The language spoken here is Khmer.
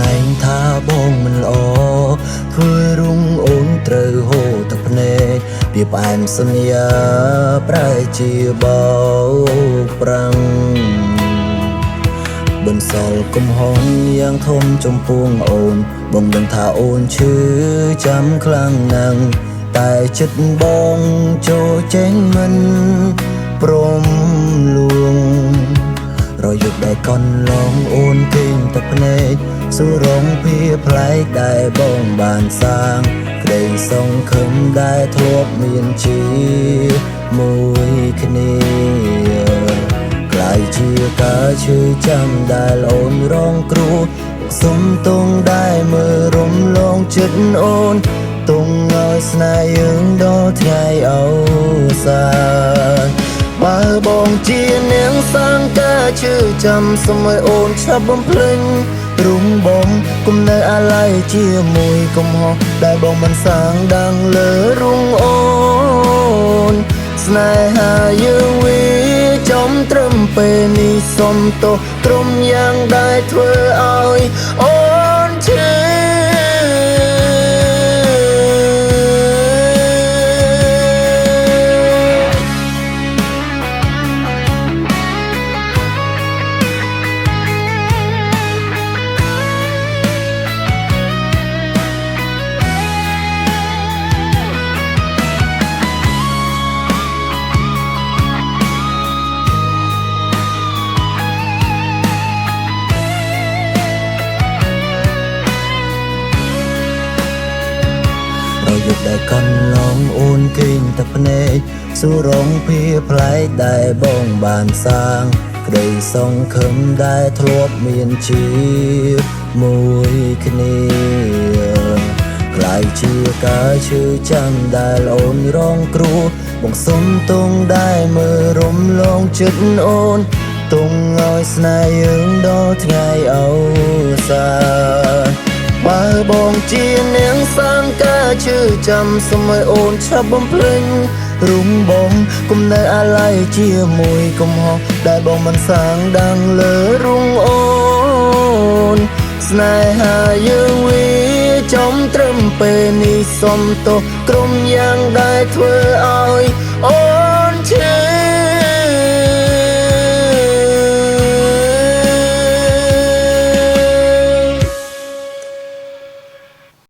ណែងថាបងមិនល្អធ្វើរុងអូនត្រូវហូរទឹកភ្នែកពីផ្អែមសន្យាប្រែជាបោកប្រាំងបន្សល់កំហុសយ៉ាងធំចំពោះអូនបងដឹងថាអូនឈឺចាំខ្លាំងណាស់តែចិត្តបងចូលចេញមិនព្រមលួងរយប់ដែលកន់ឡងអូនពេញទឹកភ្នែកសួរងភៀប្លែកដែលបងបានសាងក្តីសង្ឃឹមដែលធ្លាប់មានជាមួយគ្នាក្លាយជាការឈឺចាំដែលអូនរងគ្រោះសុំទងដែលមើលរំលងចិត្តអូនទងឲ្យស្នេហ៍យើងដល់ថ្ងៃអវសានបើបងជានាងសាងការឈឺចាំសូមឲ្យអូនឆាប់បំភ្លេចរុំបងគុំនៅអាឡ័យជាមួយកំហុសដែលបងមិនសាងដាំងលើរុងអូនស្នេហាយើងវាចំត្រឹមពេលនេះសុំទោសក្រុមយ៉ាងដែលធ្វើឲ្យអូនឈឺរយប់ដែលកន់ឡងអូនគេងទឹកភ្នែកសួររងភៀប្លែកដែលបងបានសាងក្តីសង្ឃឹមដែលធ្លាប់មានជាមួយគ្នាក្លាយជាការឈឺចាំដែលអូនរងគ្រោះបងសុំទងដែលមើលរំលងចិត្តអូនទងឲ្យស្នេហ៍យើងដល់ថ្ងៃអវសានបើបងជានាងសាងការឈឺចាំសូមឲ្យអូនឆាប់បំភ្លេចរុំបងគុំនៅអាឡ័យជាមួយកំហុសដែលបងមិនសាងដាំងលើរុងអូនស្នេហាយើងវាចំត្រឹមពេលនេះសុំទោសក្រុមយ៉ាងដែលធ្វើឲ្យអូនឈឺ